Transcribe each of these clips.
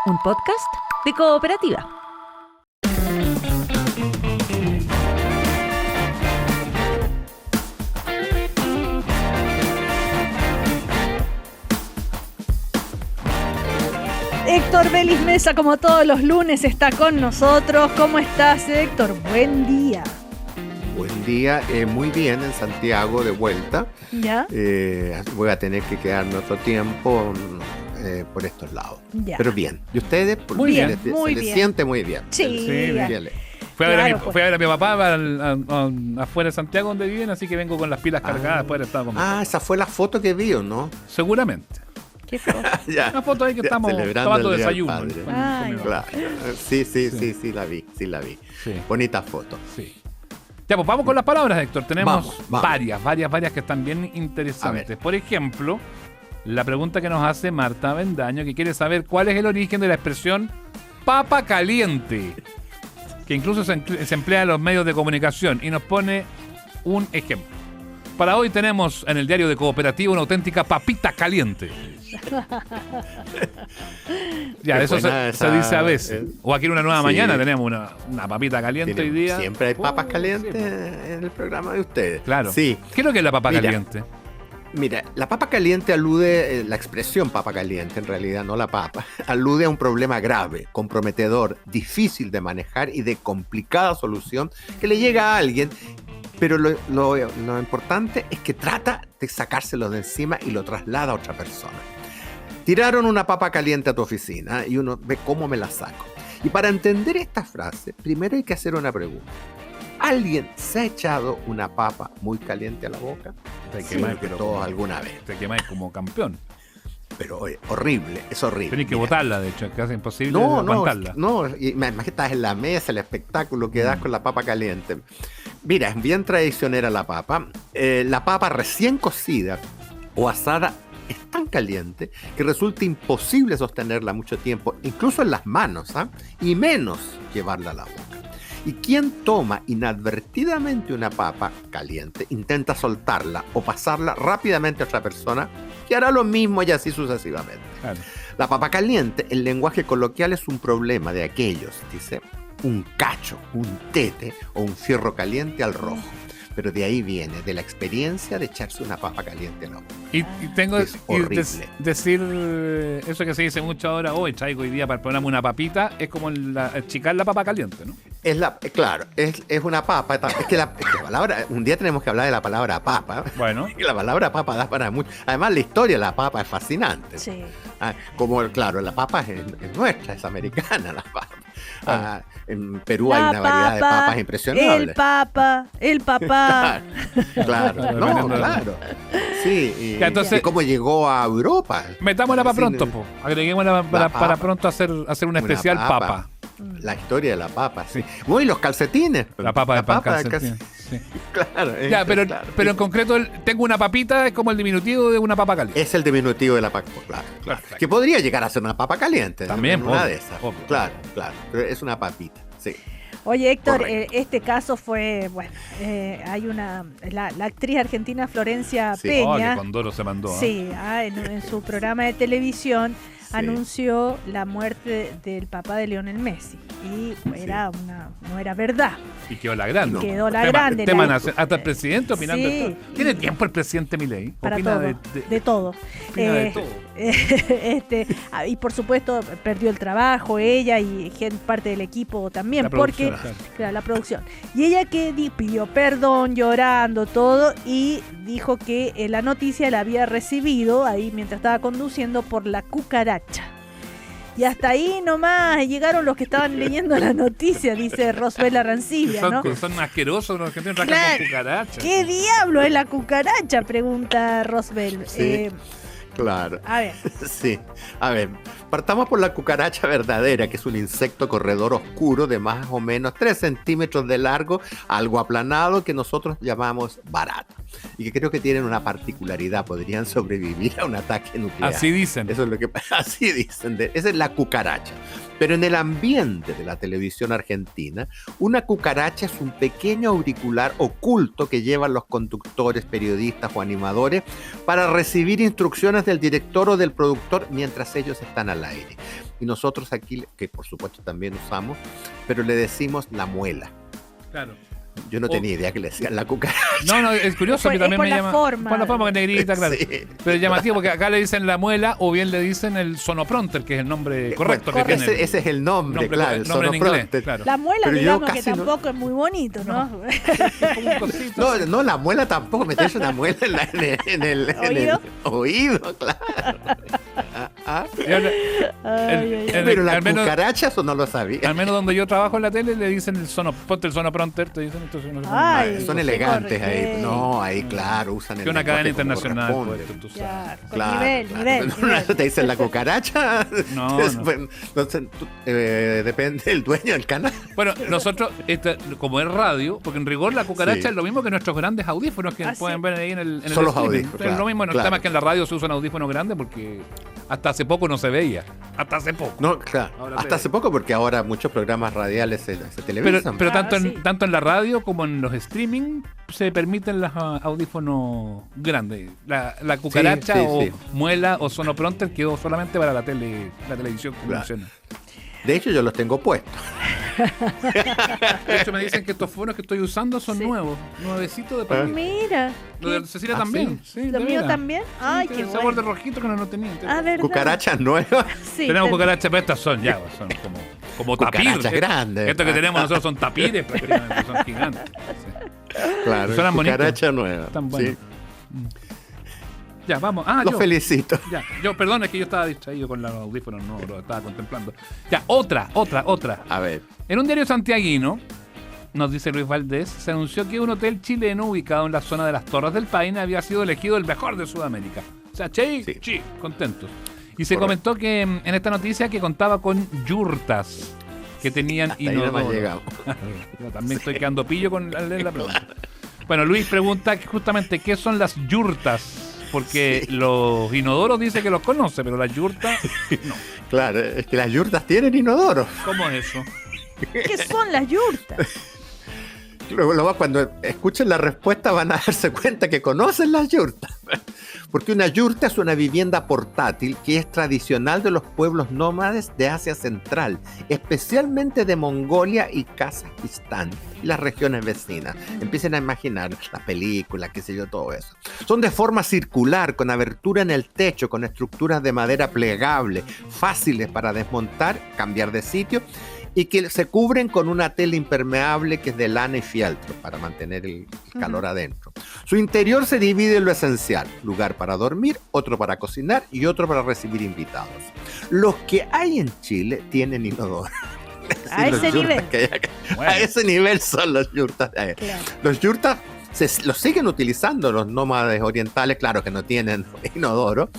un podcast de Cooperativa. Héctor Belis Mesa, como todos los lunes, está con nosotros. ¿Cómo estás, Héctor? Buen día. Buen día, muy bien en Santiago de vuelta. ¿Ya? Voy a tener que quedarme otro tiempo por estos lados. Ya. Pero bien. ¿Y ustedes? Muy bien, Se muy les bien. siente muy bien. Sí. Bien. Fui a Claro, ver a mi papá afuera de Santiago donde viven, así que vengo con las pilas cargadas después de estar con mi papá. Esa fue la foto que vi, ¿o no? Seguramente. ¿Qué fue? Ya. Una foto ahí que Ya, estamos celebrando tomando el Día del desayuno. Padre. Ay. mi papá. Claro. Sí, la vi. Sí. Bonita foto. Sí. Ya, pues vamos con las palabras, Héctor. Tenemos Vamos. varias que están bien interesantes. Por ejemplo, la pregunta que nos hace Marta Bendaño, que quiere saber cuál es el origen de la expresión papa caliente, que incluso se emplea en los medios de comunicación, y nos pone un ejemplo. Para hoy tenemos en el diario de Cooperativa una auténtica papita caliente. Ya, Qué eso buena se dice a veces. esa, O aquí en una nueva sí. mañana tenemos una papita caliente hoy día. Siempre hay papas Sí, calientes pues. en el programa de ustedes. Claro. Sí. ¿Qué es lo que es la papa Mira. caliente? Mira, la papa caliente alude, la expresión papa caliente en realidad, no la papa, alude a un problema grave, comprometedor, difícil de manejar y de complicada solución que le llega a alguien, pero lo importante es que trata de sacárselo de encima y lo traslada a otra persona. Tiraron una papa caliente a tu oficina y uno ve cómo me la saco. Y para entender esta frase, primero hay que hacer una pregunta. ¿Alguien se ha echado una papa muy caliente a la boca? Te Sí, quemáis, que pero todos como- alguna vez. Te quemáis como campeón. Pero horrible, es horrible. Tenéis que Mira, botarla, de hecho, es casi imposible No, aguantarla. y imagínate, estás en la mesa, el espectáculo que das con la papa caliente. Mira, es bien traicionera la papa. La papa recién cocida o asada es tan caliente que resulta imposible sostenerla mucho tiempo, incluso en las manos, y menos llevarla a la boca. Y quien toma inadvertidamente una papa caliente, intenta soltarla o pasarla rápidamente a otra persona, que hará lo mismo y así sucesivamente. Claro. La papa caliente, en lenguaje coloquial, es un problema de aquellos, dice, un cacho, un tete o un fierro caliente al rojo. Pero de ahí viene, de la experiencia de echarse una papa caliente en la boca. Y tengo Es que horrible. decir eso que se dice mucho ahora, hoy traigo hoy día para el programa una papita, es como achicar la papa caliente, ¿no? Claro, es una papa. Es que la palabra, un día tenemos que hablar de la palabra papa. Bueno. Y la palabra papa da para mucho. Además, la historia de la papa es fascinante. Sí. Claro, la papa es nuestra, es americana la papa. Claro. En Perú La hay una variedad de papa, papas impresionantes. el papá. Claro, no, Dependiendo de- claro. Sí, y, Ya, entonces- y cómo llegó a Europa. Metámosla para Sí, pronto, no. po. Agreguémosla para papa. pronto hacer un Una especial papa. La historia de la papa, sí. Bueno, y los calcetines. La papa de pan del calcetín. Sí. Claro. Ya, pero claro. en concreto tengo una papita, es como el diminutivo de una papa caliente. Es el diminutivo de la papa, claro. Perfecto. Que podría llegar a ser una papa caliente. También, una obvio, de esas. obvio. Claro. Pero es una papita, sí. Oye, Héctor, Correcto. este caso fue, bueno, hay la actriz argentina Florencia Sí. Oh, que Peña, Condoro se mandó. ¿eh? sí, en su programa de televisión anunció la muerte del papá de Lionel Messi y no era verdad. Y quedó la grande. No. Quedó la Tema- grande. tema la- nacional. Hasta el presidente opinando. Sí. de todo. ¿Tiene tiempo el presidente Milei? para Opina todo, de todo. opina de todo. Y por supuesto perdió el trabajo ella y parte del equipo también, La porque producción, claro, la producción. Y ella pidió perdón llorando todo y dijo que la noticia la había recibido ahí mientras estaba conduciendo por la cucaracha. Y hasta ahí nomás llegaron los que estaban leyendo la noticia, dice Rosbel Arancibia, ¿no? Son asquerosos los que tienen Claro. rascando cucarachas. ¿Qué diablo es la cucaracha? Pregunta Rosbel. Sí. Claro. A ver. Sí. A ver, partamos por la cucaracha verdadera, que es un insecto corredor oscuro de más o menos 3 centímetros de largo, algo aplanado, que nosotros llamamos barata. Y que creo que tienen una particularidad, podrían sobrevivir a un ataque nuclear. Así dicen. Eso es lo que así dicen. Esa es la cucaracha. Pero en el ambiente de la televisión argentina, una cucaracha es un pequeño auricular oculto que llevan los conductores, periodistas o animadores para recibir instrucciones del director o del productor mientras ellos están al aire. y nosotros aquí, que por supuesto también usamos, pero le decimos la muela. Claro. Yo no tenía idea que le decían la cucaracha. No, es curioso, a mí también me llama. Forma. Por la forma que negrita, claro. Sí. Pero es llamativo porque acá le dicen la muela o bien le dicen el sonoprompter, que es el nombre correcto que tiene. Ese es el nombre, claro, el nombre en inglés, sonoprompter. claro. La muela, Pero yo digamos que casi tampoco es muy bonito, ¿no? Como un cosito. No, la muela tampoco, meterse una muela en el oído, claro. Y ahora, Pero las al menos- cucarachas o no lo sabía. Al menos donde yo trabajo en la tele le dicen ponte el sonoprompter, te dicen entonces no sé cómo. Ay, Son qué elegantes ahí. correcto. No, ahí claro, usan el Que una cadena lenguaje como internacional, corresponde. pues, tú sabes. Claro, con Claro, nivel, claro. nivel. Te dicen la cucaracha. No, Después, entonces, depende del dueño del canal. Bueno, nosotros, como es radio, porque en rigor la cucaracha Sí. es lo mismo que nuestros grandes audífonos que Ah, sí. pueden ver ahí en el Son los streaming. audífonos, Es claro, lo mismo, el claro. tema es que en la radio se usan audífonos grandes porque hasta hace poco no se veía. Hasta hace poco. No, claro. Ahora Hasta te- hace poco, porque ahora muchos programas radiales se televisan. Pero Ah, sí. tanto en la radio como en los streaming se permiten los audífonos grandes. La cucaracha sí, o sí. muela o sonoprompter quedó solamente para la televisión convencional. De hecho, yo los tengo puestos. De hecho, me dicen que estos fonos que estoy usando son Sí. nuevos, nuevecitos de Ah. papel. Mira. Lo de Cecilia ¿Ah, también. Sí, ¿Lo de mío veras. también? Ay, Sí, qué tiene sabor de bueno. rojito que no tenía. Ah, ¿verdad? Cucarachas nuevas. Sí, Tenemos cucarachas, pero estas son como tapires. Cucarachas grandes. Esto que tenemos nosotros son tapires prácticamente, son gigantes. Sí. Claro, Suenan bonitos. cucaracha nueva. Están Sí. buenos. Ya, vamos. Ah, Los yo. felicito. Ya, perdón, es que yo estaba distraído con los audífonos, no lo estaba contemplando. Ya, otra. A ver. En un diario santiaguino, nos dice Luis Valdés, se anunció que un hotel chileno ubicado en la zona de las Torres del Paine había sido elegido el mejor de Sudamérica. O sea, Sí. contentos. Y se Correcto. comentó que en esta noticia que contaba con yurtas que tenían Hasta ahí no hemos inodoro. llegado. Yo también estoy quedando pillo con al leer la pregunta. Bueno, Luis pregunta justamente qué son las yurtas. Porque los inodoros dice que los conoce, pero las yurtas no. Claro, es que las yurtas tienen inodoro. ¿Cómo es eso? ¿Qué son las yurtas? Luego, cuando escuchen la respuesta van a darse cuenta que conocen las yurtas. Porque una yurta es una vivienda portátil que es tradicional de los pueblos nómades de Asia Central, especialmente de Mongolia y Kazajistán y las regiones vecinas. Empiecen a imaginar las películas, qué sé yo, todo eso. Son de forma circular, con abertura en el techo, con estructuras de madera plegable, fáciles para desmontar, cambiar de sitio, y que se cubren con una tela impermeable que es de lana y fieltro para mantener el calor adentro. Su interior se divide en lo esencial: lugar para dormir, otro para cocinar y otro para recibir invitados. Los que hay en Chile tienen inodoro. A Los ese yurtas nivel. que hay acá. Bueno. A ese nivel son los yurtas de ahí. Claro. Los yurtas los siguen utilizando los nómades orientales, claro que no tienen inodoro,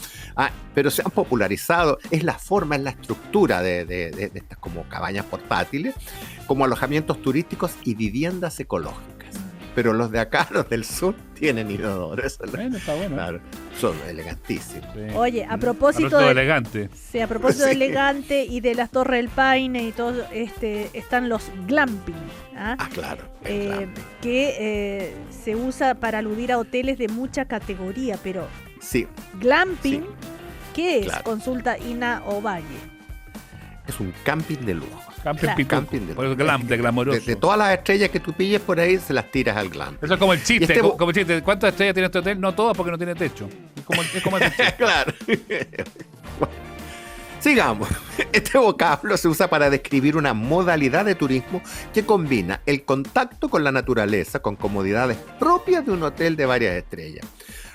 pero se han popularizado. Es la forma, es la estructura de estas como cabañas portátiles, como alojamientos turísticos y viviendas ecológicas. Pero los de acá, los del sur, tienen inodoro. Eso es Bueno, está bueno. claro, son elegantísimos. Sí. Oye, a propósito Arroz de, elegante. sí, a propósito de Sí. elegante y de las Torres del Paine y todo, están los glamping, ¿ah? Claro. Que se usa para aludir a hoteles de mucha categoría, pero Sí, glamping, Sí. ¿qué es? Claro. Consulta Ina Ovalle. es un camping de lujo. Camping Claro. pituco. Camping de Por eso lujo. glam, de glamoroso. De todas las estrellas que tú pilles por ahí, se las tiras al glamping. Eso es como el chiste, Y este como el chiste. ¿Cuántas estrellas tiene este hotel? No todas porque no tiene techo. Es como ese chiste. Claro. Bueno, sigamos. Este vocablo se usa para describir una modalidad de turismo que combina el contacto con la naturaleza con comodidades propias de un hotel de varias estrellas.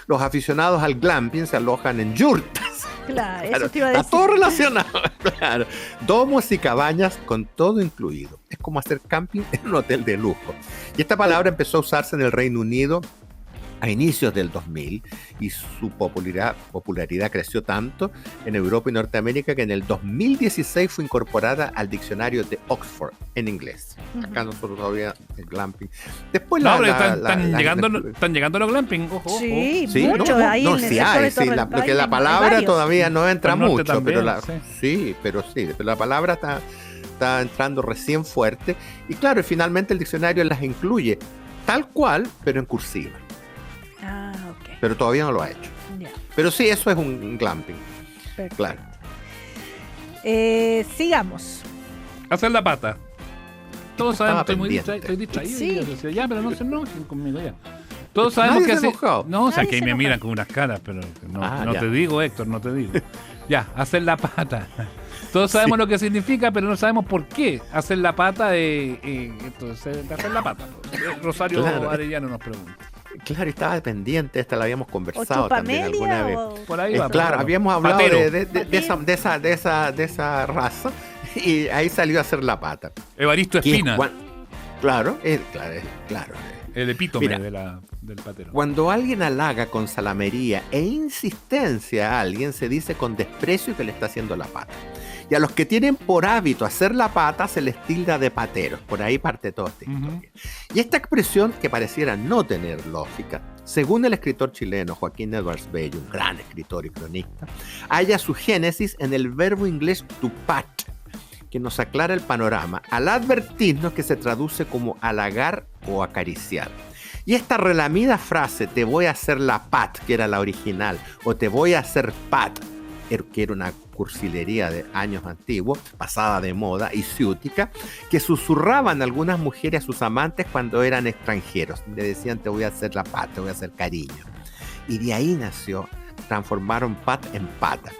Los aficionados al glamping se alojan en yurtas. Claro, Claro, eso te iba a está decir. todo relacionado. Claro. Domos y cabañas con todo incluido. Es como hacer camping en un hotel de lujo. Y esta palabra empezó a usarse en el Reino Unido a inicios del 2000 y su popularidad creció tanto en Europa y Norteamérica que en el 2016 fue incorporada al diccionario de Oxford en inglés. Acá nosotros todavía el glamping. Después No, la, pero la- están la- llegando, la- están llegando los glamping. Ojo, ojo. Sí, Sí, mucho no, ahí no, en el sí sector hay, de sí, Torres del porque Paine la hay palabra varios. todavía no entra Al norte mucho, también, pero sí. pero la palabra está entrando recién fuerte y claro, y finalmente el diccionario las incluye tal cual, pero en cursiva, Ah, ok. pero todavía no lo ha hecho. Ya, Pero sí, eso es un glamping, perfecto. claro. Sigamos. Hacer la pata. Todos sabemos, estoy distraído. Sí. Yo decía, ya, pero no se enojen conmigo ya. Todos sabemos que hacer. No, o sea, Nadie que se me enoja. miran con unas caras, pero no ya. te digo, Héctor, no te digo. Ya, hacer la pata. Todos sabemos lo que significa, pero no sabemos por qué hacer la pata de hacer la pata. Rosario Claro. Arellano nos pregunta. Claro, estaba pendiente, esta la habíamos ¿O conversado también alguna vez. chupamelia? Por ahí va. Claro, por ahí va. habíamos hablado Patero. de esa raza y ahí salió a hacer la pata. Evaristo Que es Espina, Claro. el epítome Mira. del patero. Cuando alguien halaga con salamería e insistencia a alguien, se dice con desprecio que le está haciendo la pata. Y a los que tienen por hábito hacer la pata se les tilda de pateros. Por ahí parte toda esta historia. Y esta expresión, que pareciera no tener lógica, según el escritor chileno Joaquín Edwards Bello, un gran escritor y cronista, halla su génesis en el verbo inglés to pat, que nos aclara el panorama al advertirnos que se traduce como halagar o acariciar. Y esta relamida frase, te voy a hacer la pat, que era la original, o te voy a hacer pat, que era una cursilería de años antiguos, pasada de moda y ciútica, que susurraban algunas mujeres a sus amantes cuando eran extranjeros. Le decían, te voy a hacer la pat, te voy a hacer cariño. Y de ahí nació, transformaron pat en pata.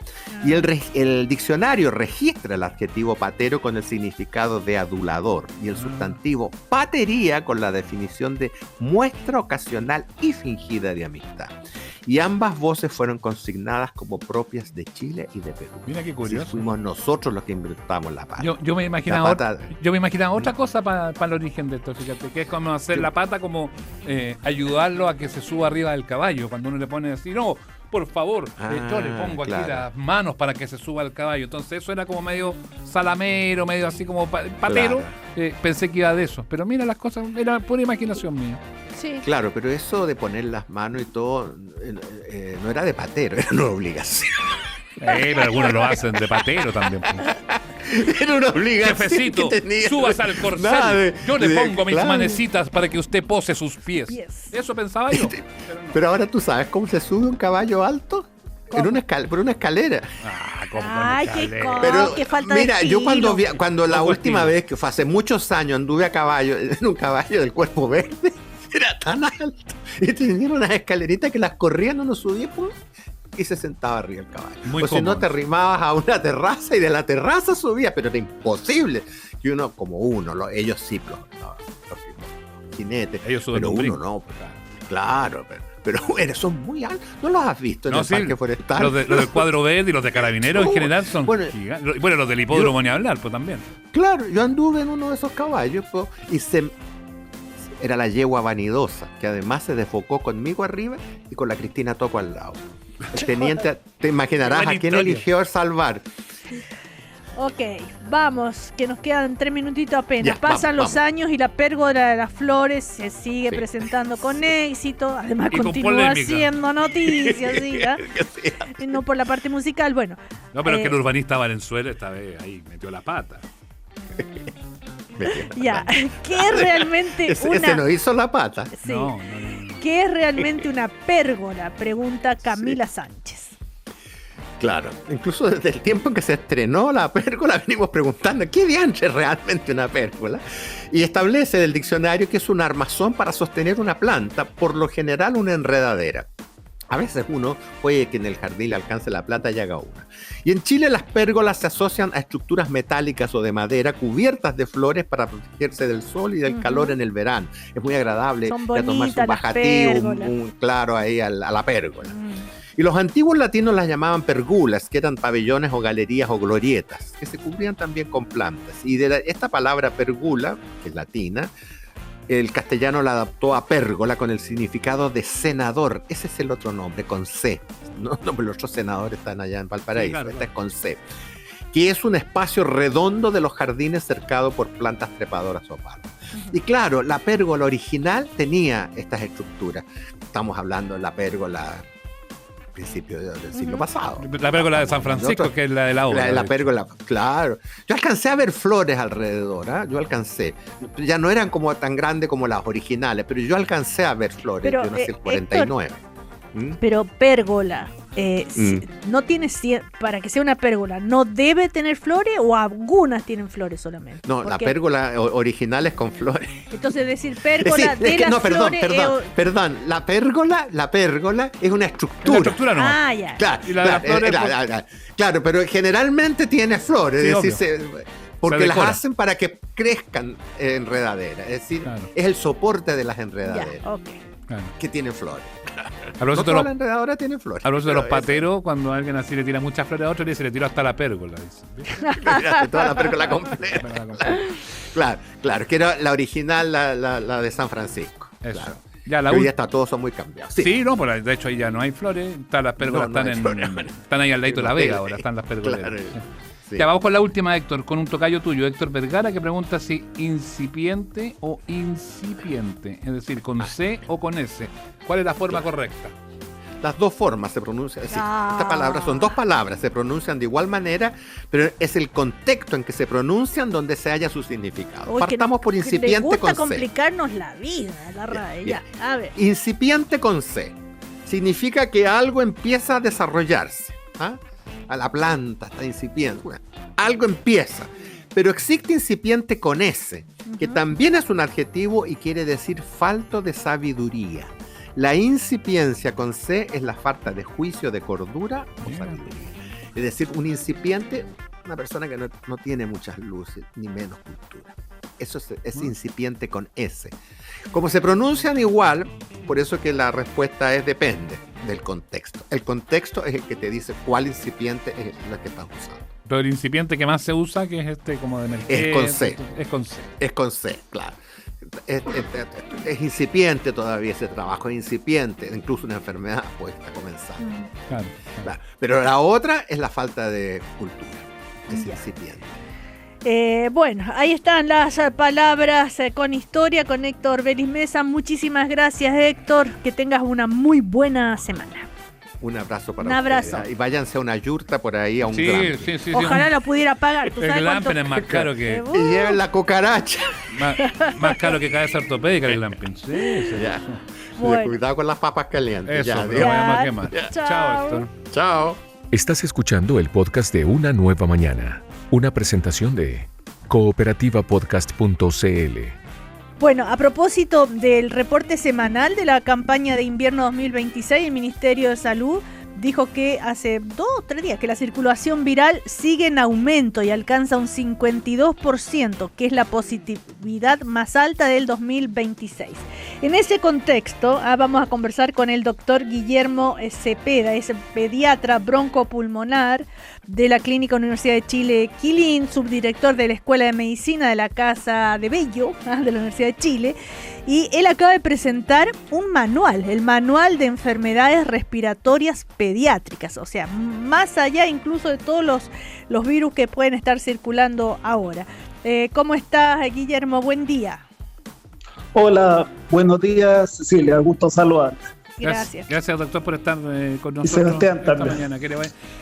Y el diccionario registra el adjetivo patero con el significado de adulador y el sustantivo patería con la definición de muestra ocasional y fingida de amistad. Y ambas voces fueron consignadas como propias de Chile y de Perú. Mira qué curioso. Sí, fuimos nosotros los que inventamos la pata. Yo me imaginaba, La pata- otra cosa para el origen de esto, fíjate, que es como hacer la pata, como ayudarlo a que se suba arriba del caballo, cuando uno le pone así, no, por favor, yo le pongo aquí claro. las manos para que se suba al caballo. Entonces eso era como medio salamero, medio así como patero. Claro. Pensé que iba de eso, pero mira las cosas, era pura imaginación mía. Sí. Claro, pero eso de poner las manos y todo no era de patero, era una obligación. Pero algunos lo hacen de patero también. Pues. Era una obligación. Jefecito, que tenía. subas al corcel. Nada Yo le pongo mis claro. manecitas para que usted pose sus pies. Eso pensaba yo. Pero no. Pero ahora tú sabes cómo se sube un caballo alto. ¿Cómo? Por una escalera. ¿Cómo Ay, qué escalera? Pero, qué falta de mira, yo estilo. cuando la Poco última estilo. vez, que fue hace muchos años, anduve a caballo, en un caballo del cuerpo verde, era tan alto. Y tenía unas escaleritas que las corrían, uno subía, pum, y se sentaba arriba el caballo. Muy o si no, cómodo. te arrimabas a una terraza y de la terraza subía, pero era imposible. Que uno, ellos sí, los jinetes, Ellos suben pero un uno brinco. no. Claro, pero bueno, son muy altos. ¿No los has visto en el parque forestal? Los del cuadro verde y los de carabineros en general son Bueno, gigantes. Bueno, los del hipódromo ni hablar, pues también. Claro, yo anduve en uno de esos caballos y era la yegua vanidosa, que además se desfocó conmigo arriba y con la Cristina Toco al lado. El teniente, te imaginarás Qué buena a quién historia. eligió salvar. Ok, vamos, que nos quedan 3 minutitos apenas. Ya, Pasan vamos. los años y la pérgola de las flores se sigue Sí. presentando con éxito. Además, Y con continúa polémica. haciendo noticias, ¿sí? ¿Ah? Y no por la parte musical. Bueno, No, pero es que el urbanista Valenzuela esta vez ahí metió la pata. ya. ¿Qué es realmente Ese una... no hizo la pata. Sí. No. ¿Qué es realmente una pérgola? Pregunta Camila Sánchez. Claro, incluso desde el tiempo en que se estrenó la pérgola venimos preguntando ¿qué diantre es realmente una pérgola? Y establece el diccionario que es un armazón para sostener una planta, por lo general una enredadera. A veces uno puede que en el jardín le alcance la plata y haga una. Y en Chile las pérgolas se asocian a estructuras metálicas o de madera cubiertas de flores para protegerse del sol y del calor en el verano. Es muy agradable Son ir a tomarse bonitas un las bajativo, pérgolas. claro, ahí a la pérgola. Y los antiguos latinos las llamaban pergulas, que eran pabellones o galerías o glorietas, que se cubrían también con plantas. Y de esta palabra pergula, que es latina, el castellano la adaptó a pérgola con el significado de senador. Ese es el otro nombre, con C. No, los otros senadores están allá en Valparaíso. Sí, claro, Esta es con C. Que es un espacio redondo de los jardines cercado por plantas trepadoras o palos. Y claro, la pérgola original tenía estas estructuras. Estamos hablando de la pérgola principio del siglo pasado. La pérgola de San Francisco, que es la de la obra. La pérgola, claro. Yo alcancé a ver flores alrededor, ¿eh? Yo alcancé. Ya no eran como tan grandes como las originales, pero yo alcancé a ver flores. Pero, yo nací en el 49. ¿Mm? Pero pérgola, no tiene, para que sea una pérgola, ¿no debe tener flores o algunas tienen flores solamente? No, la pérgola original es con flores. Entonces decir pérgola de las flores... Perdón, la pérgola es una estructura. La estructura no. Ah, ya. Claro, pero generalmente tiene flores, sí, es decir, porque las hacen para que crezcan enredaderas, es decir, es el soporte de las enredaderas. Ya, okay. Que tienen flores. No toda la enredadora tiene flores. A propósito de los pateros, cuando alguien así le tira muchas flores a otro, le tira hasta la pérgola. Toda la pérgola completa. Claro, que era la original, la de San Francisco. Eso. Claro. Ya, hoy día todos son muy cambiados. Sí, no, pues de hecho ahí ya no hay flores. Las pérgolas están ahí al ladito de la Vega, ahora están las pérgolas. Claro, sí. Ya, vamos con la última, Héctor, con un tocayo tuyo, Héctor Vergara, que pregunta si incipiente o incipiente, es decir, con C o con S. ¿Cuál es la forma correcta? Las dos formas se pronuncian. Estas palabras son dos palabras, se pronuncian de igual manera, pero es el contexto en que se pronuncian donde se halla su significado. Partamos por incipiente con C. Complicarnos la vida, la RAE. Ya, a ver. Incipiente con C significa que algo empieza a desarrollarse. A la planta está incipiente. Bueno, algo empieza. Pero existe incipiente con S, que también es un adjetivo y quiere decir falto de sabiduría. La incipiencia con C es la falta de juicio, de cordura o sabiduría. Es decir, un incipiente, una persona que no tiene muchas luces, ni menos cultura. Eso es incipiente con S. Como se pronuncian igual, por eso que la respuesta es depende del contexto. El contexto es el que te dice cuál incipiente es la que estás usando. Pero el incipiente que más se usa, que es como de emergencia. Es con C. Es con C, claro. Es incipiente todavía ese trabajo, es incipiente, incluso una enfermedad puede estar comenzando. Claro. Pero la otra es la falta de cultura, es incipiente. Bueno, ahí están las palabras con historia con Héctor Belis Mesa. Muchísimas gracias, Héctor, que tengas una muy buena semana. Un abrazo para ustedes. Y váyanse a una yurta por ahí, a un glamping. Sí, ojalá lo pudiera pagar. El glamping es más caro que... Y lleven la cucaracha. Más caro que cabeza ortopédica el glamping. Sí. Ya. Bueno. Cuidado con las papas calientes. Eso, no vayamos a quemar. Chao, Héctor. Chao. Estás escuchando el podcast de Una Nueva Mañana. Una presentación de cooperativapodcast.cl. Bueno, a propósito del reporte semanal de la campaña de invierno 2026, el Ministerio de Salud dijo que hace 2 o 3 días que la circulación viral sigue en aumento y alcanza un 52%, que es la positividad más alta del 2026. En ese contexto, vamos a conversar con el doctor Guillermo Cepeda, es pediatra broncopulmonar de la Clínica Universidad de Chile Quilín, subdirector de la Escuela de Medicina de la Casa de Bello, de la Universidad de Chile, y él acaba de presentar un manual, el Manual de Enfermedades Respiratorias Pediátricas, o sea, más allá incluso de todos los virus que pueden estar circulando ahora. ¿Cómo estás, Guillermo? Buen día. Hola, buenos días, Cecilia, gusto saludarte. Gracias, doctor, por estar con nosotros esta mañana.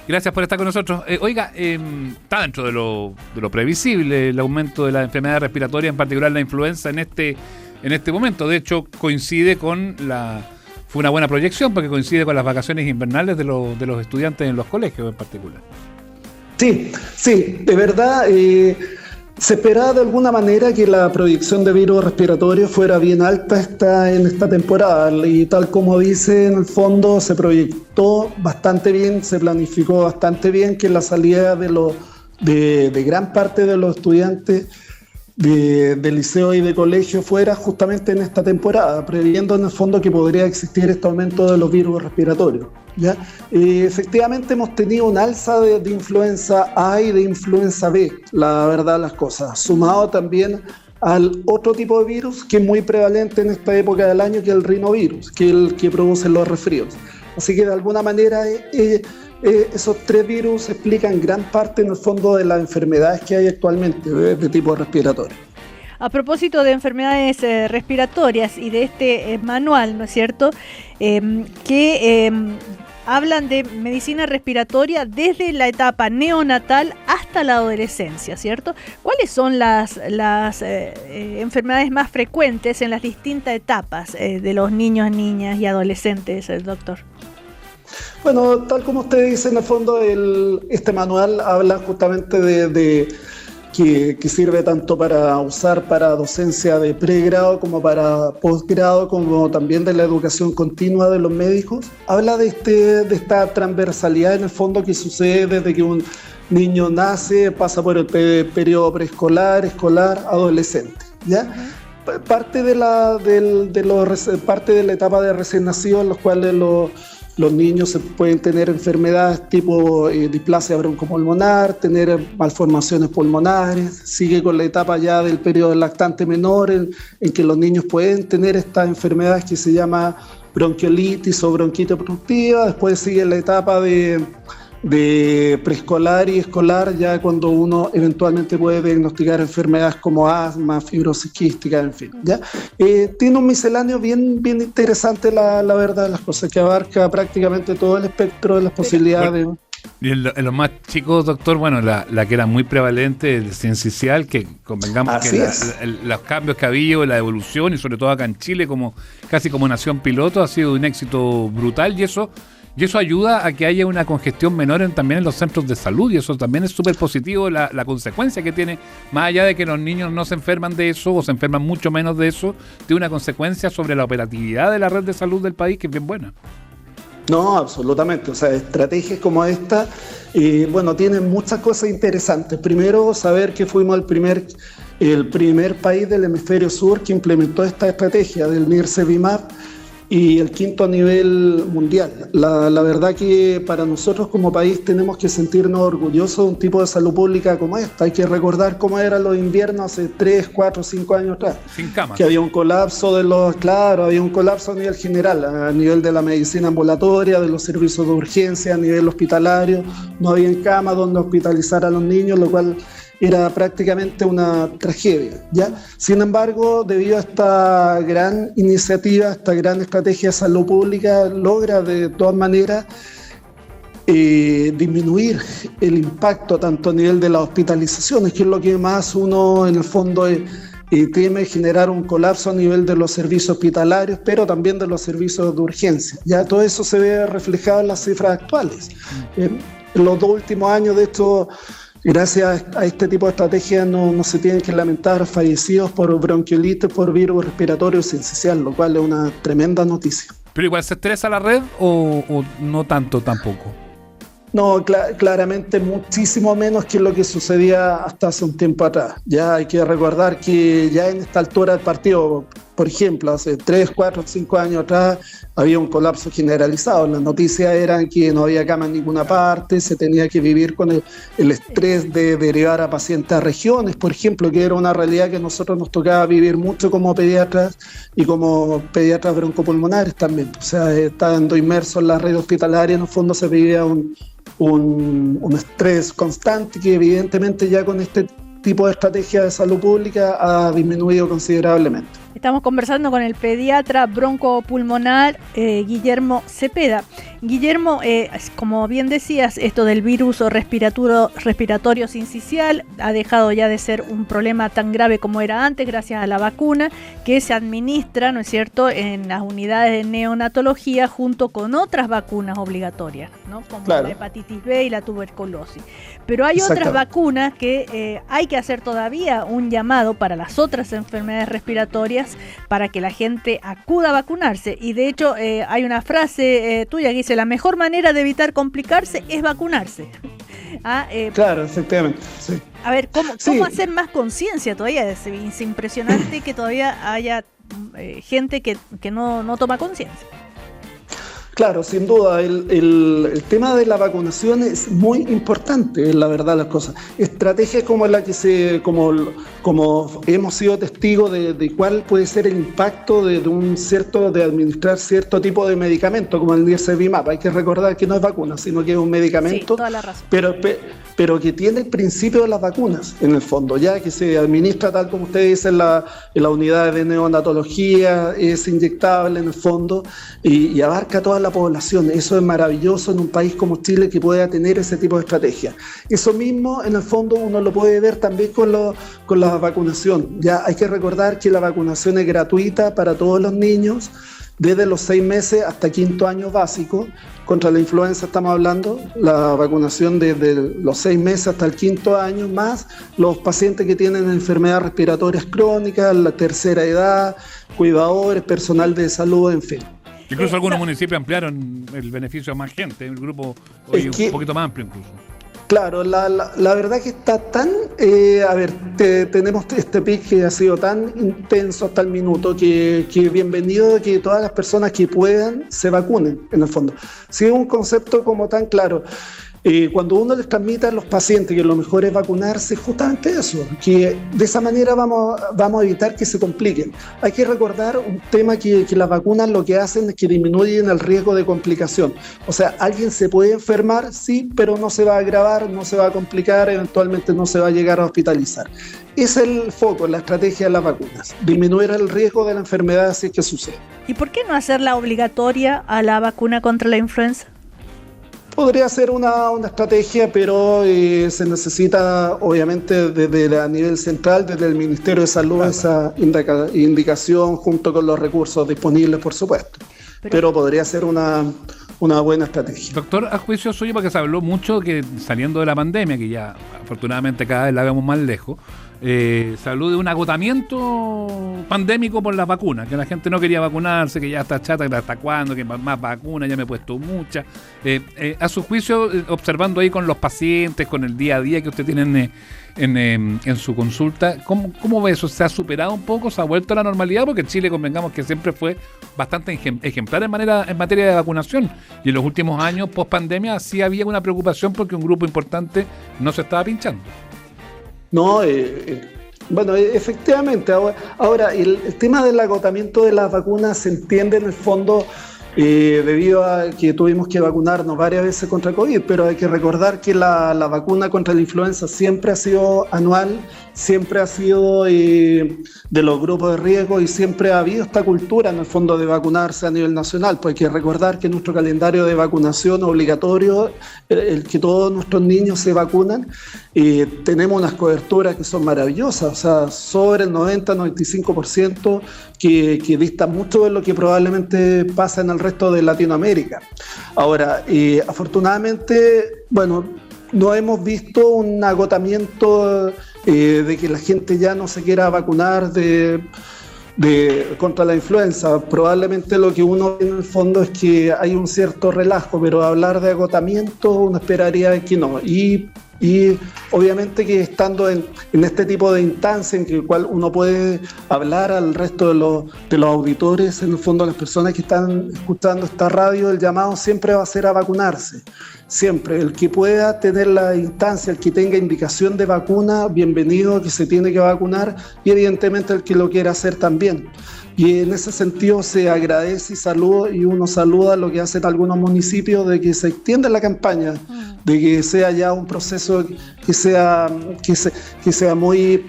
Gracias por estar con nosotros. Oiga, está dentro de lo previsible el aumento de las enfermedades respiratorias, en particular la influenza en este momento. De hecho, coincide con fue una buena proyección porque coincide con las vacaciones invernales de los estudiantes en los colegios en particular. Sí, de verdad. Se esperaba de alguna manera que la proyección de virus respiratorios fuera bien alta en esta temporada y tal como dice, en el fondo se proyectó bastante bien, se planificó bastante bien que la salida de gran parte de los estudiantes de liceo y de colegio fuera justamente en esta temporada, previendo en el fondo que podría existir este aumento de los virus respiratorios. ¿Ya? Efectivamente hemos tenido un alza de influenza A y de influenza B, la verdad las cosas, sumado también al otro tipo de virus que es muy prevalente en esta época del año, que es el rinovirus, que es el que produce los resfríos. Así que de alguna manera esos 3 virus explican gran parte en el fondo de las enfermedades que hay actualmente de tipo respiratorio. A propósito de enfermedades respiratorias y de este manual, ¿no es cierto?, hablan de medicina respiratoria desde la etapa neonatal hasta la adolescencia, ¿cierto? ¿Cuáles son las enfermedades más frecuentes en las distintas etapas de los niños, niñas y adolescentes, doctor? Bueno, tal como usted dice, en el fondo, este manual habla justamente de que sirve tanto para usar para docencia de pregrado como para posgrado, como también de la educación continua de los médicos. Habla de esta transversalidad en el fondo que sucede desde que un niño nace, pasa por el periodo preescolar, escolar, adolescente, ¿ya? Parte de la etapa de recién nacido, en los cuales los niños pueden tener enfermedades tipo displasia broncopulmonar, tener malformaciones pulmonares. Sigue con la etapa ya del periodo lactante menor, en que los niños pueden tener estas enfermedades que se llama bronquiolitis o bronquitis obstructiva. Después sigue la etapa de preescolar y escolar, ya cuando uno eventualmente puede diagnosticar enfermedades como asma, fibrosis quística, en fin, ¿ya? Tiene un misceláneo bien interesante, la verdad, las cosas, que abarca prácticamente todo el espectro de las posibilidades. Y en los más chicos, doctor, bueno, la que era muy prevalente, el ciencial, que convengamos Así que es. los cambios que ha habido, la evolución, y sobre todo acá en Chile, casi como nación piloto, ha sido un éxito brutal, y eso ayuda a que haya una congestión menor también en los centros de salud, y eso también es súper positivo, la consecuencia que tiene, más allá de que los niños no se enferman de eso, o se enferman mucho menos de eso, tiene una consecuencia sobre la operatividad de la red de salud del país que es bien buena. No, absolutamente. O sea, estrategias como esta, bueno, tienen muchas cosas interesantes. Primero, saber que fuimos el primer país del hemisferio sur que implementó esta estrategia del Nirsevimab, y el 5º a nivel mundial. La verdad que para nosotros como país tenemos que sentirnos orgullosos de un tipo de salud pública como esta. Hay que recordar cómo eran los inviernos hace 3, 4, 5 años atrás. Sin camas. Que había un colapso había un colapso a nivel general, a nivel de la medicina ambulatoria, de los servicios de urgencia, a nivel hospitalario. No había camas donde hospitalizar a los niños, lo cual era prácticamente una tragedia, ¿ya? Sin embargo, debido a esta gran iniciativa, esta gran estrategia de salud pública, logra de todas maneras disminuir el impacto tanto a nivel de las hospitalizaciones, que es lo que más uno en el fondo teme, generar un colapso a nivel de los servicios hospitalarios, pero también de los servicios de urgencia. Ya todo eso se ve reflejado en las cifras actuales. En los 2 últimos años, de hecho, gracias a este tipo de estrategias no se tienen que lamentar fallecidos por bronquiolitis, por virus respiratorio sincicial, lo cual es una tremenda noticia. ¿Pero igual se estresa la red o no tanto tampoco? No, claramente muchísimo menos que lo que sucedía hasta hace un tiempo atrás. Ya hay que recordar que ya en esta altura del partido, por ejemplo, hace 3, 4, 5 años atrás, había un colapso generalizado. Las noticias eran que no había cama en ninguna parte, se tenía que vivir con el estrés de derivar a pacientes a regiones, por ejemplo, que era una realidad que a nosotros nos tocaba vivir mucho como pediatras y como pediatras broncopulmonares también. O sea, estando inmersos en la red hospitalaria, en el fondo se vivía un estrés constante que evidentemente ya con este tipo de estrategia de salud pública ha disminuido considerablemente. Estamos conversando con el pediatra broncopulmonar Guillermo Cepeda. Guillermo, como bien decías, esto del virus respiratorio sincicial ha dejado ya de ser un problema tan grave como era antes gracias a la vacuna que se administra, ¿no es cierto?, en las unidades de neonatología junto con otras vacunas obligatorias, ¿no?, como la hepatitis B y la tuberculosis. Pero hay otras vacunas que hay que hacer todavía un llamado para las otras enfermedades respiratorias para que la gente acuda a vacunarse. Y de hecho hay una frase tuya que dice: la mejor manera de evitar complicarse es vacunarse. Claro, efectivamente. Sí. A ver, ¿cómo hacer más conciencia todavía? Es impresionante que todavía haya gente que no toma conciencia. Claro, sin duda, el tema de la vacunación es muy importante, es la verdad las cosas. Estrategias como la que como hemos sido testigos de cuál puede ser el impacto de administrar cierto tipo de medicamento, como el Nirsevimab. Hay que recordar que no es vacuna, sino que es un medicamento, sí, toda la razón. Pero que tiene el principio de las vacunas, en el fondo, ya que se administra tal como usted dice en la unidad de neonatología, es inyectable en el fondo y abarca toda la población. Eso es maravilloso en un país como Chile que pueda tener ese tipo de estrategia. Eso mismo, en el fondo, uno lo puede ver también con la vacunación. Ya hay que recordar que la vacunación es gratuita para todos los niños desde los 6 meses hasta 5º año básico. Contra la influenza estamos hablando, la vacunación desde los 6 meses hasta el 5º año, más los pacientes que tienen enfermedades respiratorias crónicas, la tercera edad, cuidadores, personal de salud, en fin. Incluso algunos municipios ampliaron el beneficio a más gente, el grupo hoy un poquito más amplio incluso. Claro, la verdad que está tan... tenemos este pic que ha sido tan intenso hasta el minuto que bienvenido que todas las personas que puedan se vacunen, en el fondo. Si es un concepto como tan claro. Cuando uno les transmite a los pacientes que lo mejor es vacunarse, justamente eso, que de esa manera vamos a evitar que se compliquen. Hay que recordar un tema que las vacunas lo que hacen es que disminuyen el riesgo de complicación. O sea, alguien se puede enfermar, sí, pero no se va a agravar, no se va a complicar, eventualmente no se va a llegar a hospitalizar. Ese es el foco, la estrategia de las vacunas, disminuir el riesgo de la enfermedad si es que sucede. ¿Y por qué no hacerla obligatoria a la vacuna contra la influenza? Podría ser una estrategia, pero se necesita, obviamente, desde a nivel central, desde el Ministerio de Salud, claro, esa indicación junto con los recursos disponibles, por supuesto. Pero podría ser una buena estrategia. Doctor, a juicio suyo, porque se habló mucho que saliendo de la pandemia, que ya afortunadamente cada vez la vemos más lejos, se habló de un agotamiento pandémico por las vacunas, que la gente no quería vacunarse, que ya está chata, que hasta cuándo, que más vacunas, ya me he puesto muchas. A su juicio, observando ahí con los pacientes, con el día a día que usted tiene en su consulta, ¿cómo ve eso? ¿Se ha superado un poco? ¿Se ha vuelto a la normalidad? Porque Chile, convengamos que siempre fue bastante ejemplar en materia de vacunación, y en los últimos años, post pandemia, sí había una preocupación porque un grupo importante no se estaba pinchando. No, bueno, efectivamente. Ahora el tema del agotamiento de las vacunas se entiende en el fondo debido a que tuvimos que vacunarnos varias veces contra COVID, pero hay que recordar que la vacuna contra la influenza siempre ha sido anual, siempre ha sido de los grupos de riesgo y siempre ha habido esta cultura en el fondo de vacunarse a nivel nacional. Pues hay que recordar que nuestro calendario de vacunación obligatorio, el que todos nuestros niños se vacunan, tenemos unas coberturas que son maravillosas, o sea, sobre el 90-95% que dista mucho de lo que probablemente pasa en el resto de Latinoamérica. Ahora, afortunadamente, bueno, no hemos visto un agotamiento de que la gente ya no se quiera vacunar contra la influenza. Probablemente lo que uno ve en el fondo es que hay un cierto relajo, pero hablar de agotamiento uno esperaría que no. Y obviamente que estando en este tipo de instancia en el cual uno puede hablar al resto de los auditores, en el fondo las personas que están escuchando esta radio, el llamado siempre va a ser a vacunarse. Siempre, el que pueda tener la instancia, el que tenga indicación de vacuna, bienvenido, que se tiene que vacunar, y evidentemente el que lo quiera hacer también. Y en ese sentido se agradece y uno saluda lo que hacen algunos municipios de que se extienda la campaña, de que sea ya un proceso que sea muy...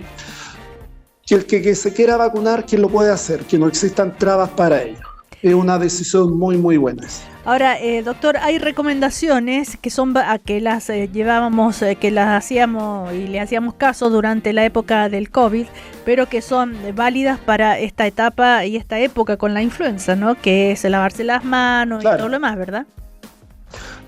que el que se quiera vacunar, que lo puede hacer, que no existan trabas para ello. Es una decisión muy, muy buena. Ahora, doctor, hay recomendaciones que son que las llevábamos, que las hacíamos y le hacíamos caso durante la época del COVID, pero que son válidas para esta etapa y esta época con la influenza, ¿no? Que es lavarse las manos, claro, y todo lo demás, ¿verdad?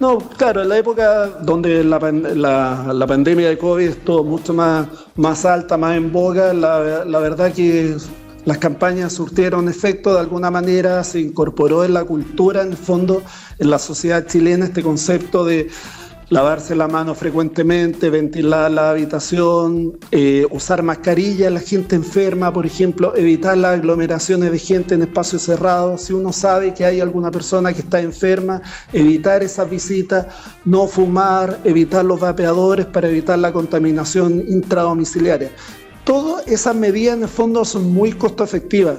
No, claro, en la época donde la pandemia de COVID estuvo mucho más alta, más en boga, la verdad que las campañas surtieron efecto de alguna manera, se incorporó en la cultura, en el fondo, en la sociedad chilena, este concepto de lavarse la mano frecuentemente, ventilar la habitación, usar mascarilla, la gente enferma, por ejemplo, evitar las aglomeraciones de gente en espacios cerrados. Si uno sabe que hay alguna persona que está enferma, evitar esas visitas, no fumar, evitar los vapeadores para evitar la contaminación intradomiciliaria. Todas esas medidas en el fondo son muy costo efectivas.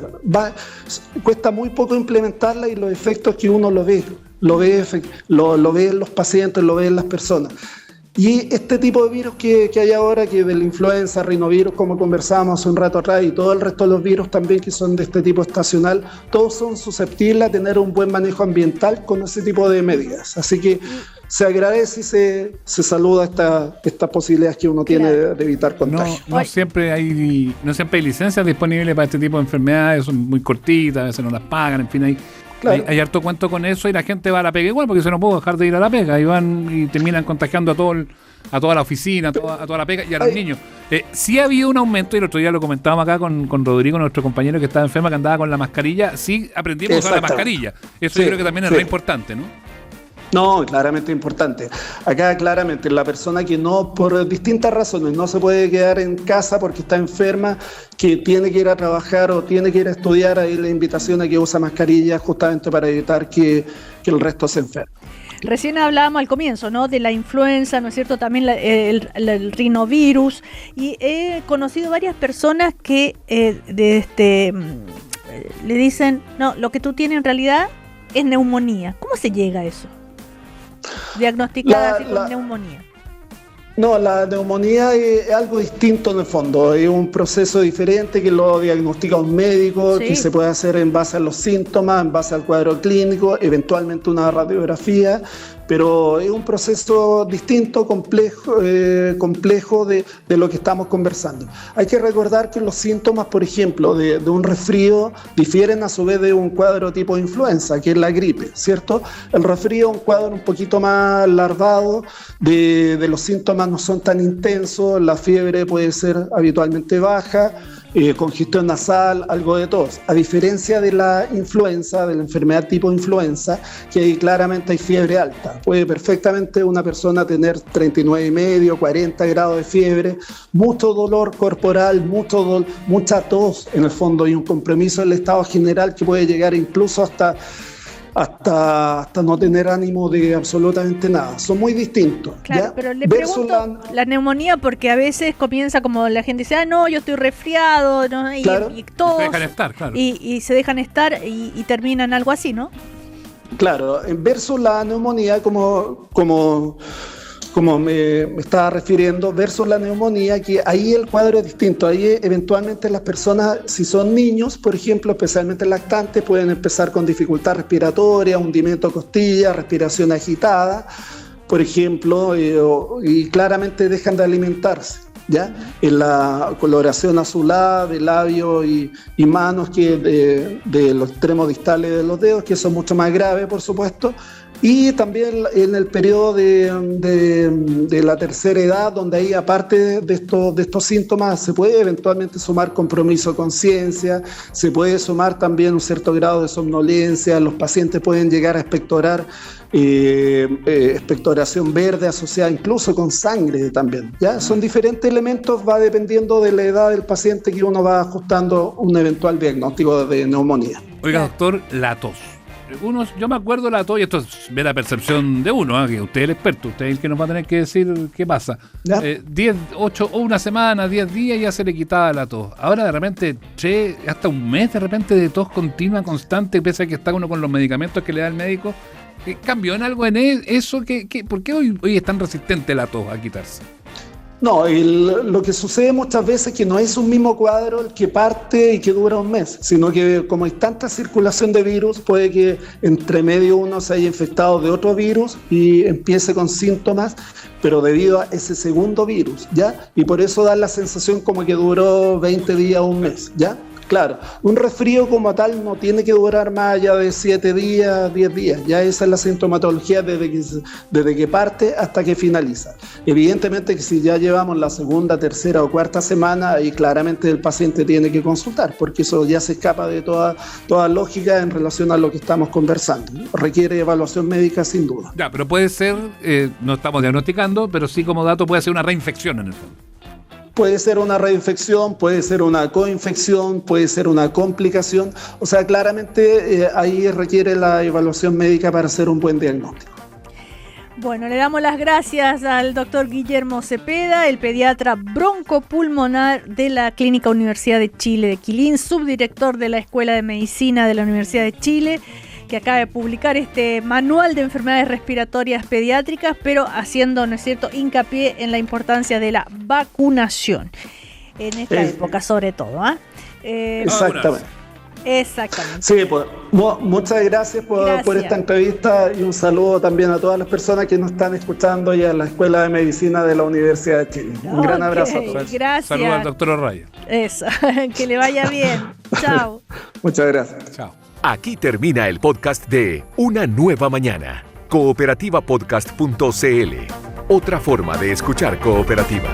Cuesta muy poco implementarlas y los efectos que uno lo ve en los pacientes, lo ve en las personas. Y este tipo de virus que hay ahora, que de la influenza, rinovirus, como conversábamos hace un rato atrás, y todo el resto de los virus también que son de este tipo estacional, todos son susceptibles a tener un buen manejo ambiental con ese tipo de medidas. Así que se agradece y se saluda estas posibilidades que uno tiene de evitar contagio. No siempre hay licencias disponibles para este tipo de enfermedades, son muy cortitas, a veces no las pagan, en fin, hay Claro. Hay harto cuento con eso y la gente va a la pega igual porque se no puede dejar de ir a la pega y van y terminan contagiando a toda la oficina, a toda la pega y a los niños. Sí ha habido un aumento, y el otro día lo comentábamos acá con Rodrigo, nuestro compañero que estaba enfermo, que andaba con la mascarilla. Sí aprendimos a usar la mascarilla. Eso yo creo que también es re importante, ¿no? No, claramente importante. Acá claramente la persona que no, por distintas razones, no se puede quedar en casa porque está enferma, que tiene que ir a trabajar o tiene que ir a estudiar, ahí la invitación a que use mascarilla justamente para evitar que el resto se enferme. Recién hablábamos al comienzo, ¿no? De la influenza, ¿no es cierto? También el rinovirus. Y he conocido varias personas que le dicen, no, lo que tú tienes en realidad es neumonía. ¿Cómo se llega a eso? Diagnosticada así con neumonía. No, la neumonía es algo distinto en el fondo, es un proceso diferente que lo diagnostica un médico, que se puede hacer en base a los síntomas, en base al cuadro clínico, eventualmente una radiografía, pero es un proceso distinto, complejo de lo que estamos conversando. Hay que recordar que los síntomas, por ejemplo, de un resfrío difieren a su vez de un cuadro tipo de influenza, que es la gripe, ¿cierto? El resfrío es un cuadro un poquito más larvado, de los síntomas no son tan intensos, la fiebre puede ser habitualmente baja, congestión nasal, algo de tos. A diferencia de la influenza, de la enfermedad tipo influenza, que ahí claramente hay fiebre alta. Puede perfectamente una persona tener 39,5, 40 grados de fiebre, mucho dolor corporal, mucha tos en el fondo y un compromiso del estado general que puede llegar incluso hasta no tener ánimo de absolutamente nada. Son muy distintos. Claro, ¿ya? pero le pregunto la neumonía porque a veces comienza como la gente dice, no, yo estoy resfriado, ¿no? Y todos, se dejan estar, claro. Y se dejan estar y terminan algo así, ¿no? Claro, versus la neumonía como me estaba refiriendo, versus la neumonía, que ahí el cuadro es distinto. Ahí eventualmente las personas, si son niños, por ejemplo, especialmente lactantes, pueden empezar con dificultad respiratoria, hundimiento de costillas, respiración agitada, por ejemplo, y claramente dejan de alimentarse, ¿ya? En la coloración azulada de labios y manos, que de los extremos distales de los dedos, que son mucho más graves, por supuesto. Y también en el periodo de la tercera edad, donde ahí, aparte de estos síntomas, se puede eventualmente sumar compromiso de conciencia, se puede sumar también un cierto grado de somnolencia, los pacientes pueden llegar a expectorar expectoración verde asociada incluso con sangre también, ¿ya? Son diferentes elementos, va dependiendo de la edad del paciente que uno va ajustando un eventual diagnóstico de neumonía. Oiga, doctor, la tos. Yo me acuerdo la tos, y esto es la percepción de uno, que usted es el experto, usted es el que nos va a tener que decir qué pasa. 8 o una semana, 10 días ya se le quitaba la tos. Ahora de repente, hasta un mes de repente de tos continua, constante, pese a que está uno con los medicamentos que le da el médico. ¿Cambió en algo en eso? ¿Por qué hoy es tan resistente la tos a quitarse? No, lo que sucede muchas veces es que no es un mismo cuadro el que parte y que dura un mes, sino que como hay tanta circulación de virus, puede que entre medio uno se haya infectado de otro virus y empiece con síntomas, pero debido a ese segundo virus, ¿ya? Y por eso da la sensación como que duró 20 días o un mes, ¿ya? Claro, un resfrío como tal no tiene que durar más allá de 7 días, 10 días. Ya esa es la sintomatología desde que parte hasta que finaliza. Evidentemente que si ya llevamos la segunda, tercera o cuarta semana, ahí claramente el paciente tiene que consultar, porque eso ya se escapa de toda lógica en relación a lo que estamos conversando. Requiere evaluación médica sin duda. Ya, pero puede ser, no estamos diagnosticando, pero sí como dato puede ser una reinfección en el fondo. Puede ser una reinfección, puede ser una coinfección, puede ser una complicación. O sea, claramente ahí requiere la evaluación médica para hacer un buen diagnóstico. Bueno, le damos las gracias al doctor Guillermo Cepeda, el pediatra broncopulmonar de la Clínica Universidad de Chile de Quilín, subdirector de la Escuela de Medicina de la Universidad de Chile, que acaba de publicar este manual de enfermedades respiratorias pediátricas, pero haciendo, ¿no es cierto?, hincapié en la importancia de la vacunación en esta época, sobre todo. Exactamente. Exactamente. Sí, pues, muchas gracias por esta entrevista y un saludo también a todas las personas que nos están escuchando y a la Escuela de Medicina de la Universidad de Chile. Un gran abrazo a todos. Gracias. Saludos al doctor Orraya. Eso, que le vaya bien. Chao. Muchas gracias. Chao. Aquí termina el podcast de Una Nueva Mañana. Cooperativapodcast.cl. Otra forma de escuchar Cooperativa.